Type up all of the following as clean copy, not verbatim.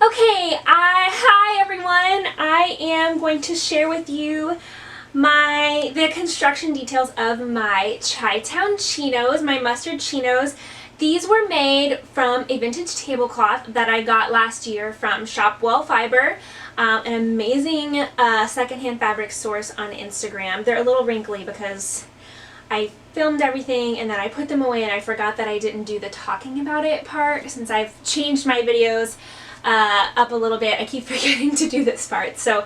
Okay, hi everyone. I am going to share with you the construction details of my Chi-Town Chinos, my mustard chinos. These were made from a vintage tablecloth that I got last year from Shopwell Fiber, an amazing secondhand fabric source on Instagram. They're a little wrinkly because I filmed everything and then I put them away and I forgot that I didn't do the talking about it part since I've changed my videos up a little bit. I keep forgetting to do this part. So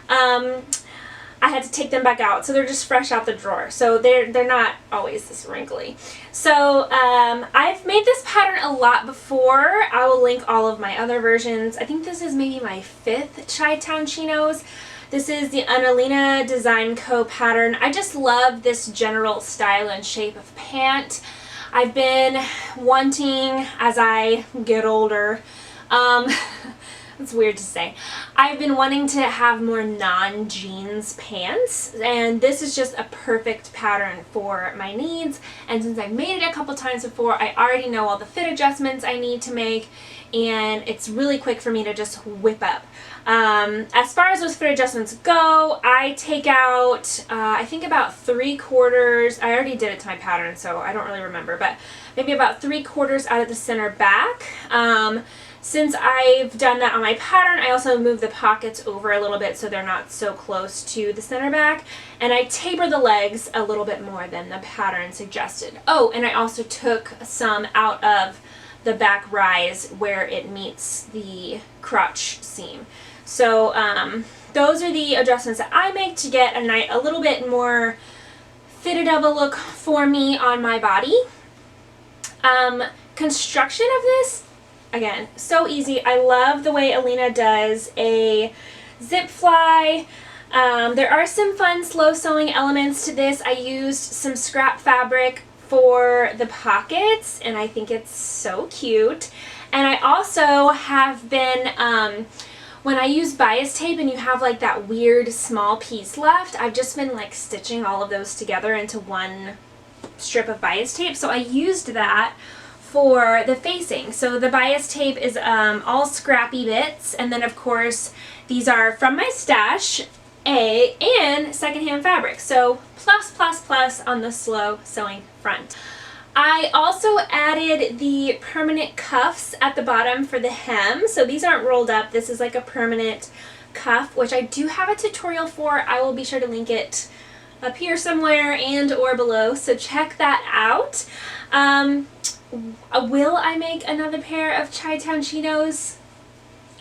I had to take them back out. So they're just fresh out the drawer. So they're not always this wrinkly. So I've made this pattern a lot before. I will link all of my other versions. I think this is maybe my 5th Chi-Town Chinos. This is the Annalena Design Co. pattern. I just love this general style and shape of pant. I've been wanting, as I get older, it's weird to say, I've been wanting to have more non-jeans pants, and this is just a perfect pattern for my needs. And since I've made it a couple times before, I already know all the fit adjustments I need to make, and it's really quick for me to just whip up. As far as those fit adjustments go, I take out, I think about 3/4, I already did it to my pattern, so I don't really remember, but maybe about 3/4 out of the center back. Since I've done that on my pattern, I also move the pockets over a little bit so they're not so close to the center back, and I taper the legs a little bit more than the pattern suggested. Oh, and I also took some out of the back rise where it meets the crotch seam. So those are the adjustments that I make to get a little bit more fitted of a look for me on my body. Construction of this, again, so easy. I love the way Alina does a zip fly. There are some fun slow sewing elements to this. I used some scrap fabric for the pockets and I think it's so cute. And I also have been, when I use bias tape and you have like that weird small piece left, I've just been like stitching all of those together into one strip of bias tape. So I used that for the facing. So the bias tape is all scrappy bits, and then of course these are from my stash and secondhand fabric. So plus on the slow sewing front. I also added the permanent cuffs at the bottom for the hem. So these aren't rolled up. This is like a permanent cuff, which I do have a tutorial for. I will be sure to link it up here somewhere and or below. So check that out. Will I make another pair of Chi-Town Chinos?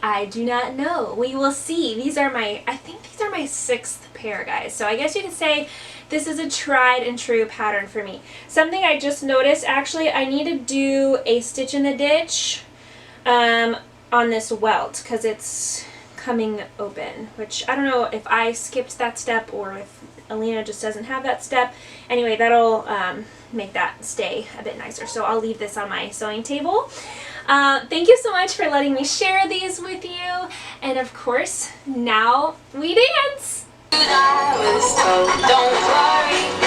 I do not know. We will see. These are I think these are my 6th pair, guys. So I guess you could say this is a tried and true pattern for me. Something I just noticed, actually, I need to do a stitch in the ditch on this welt because it's coming open, which I don't know if I skipped that step or if Alina just doesn't have that step. Anyway, that'll make that stay a bit nicer. So I'll leave this on my sewing table. Thank you so much for letting me share these with you. And of course, now we dance! I was told, don't worry.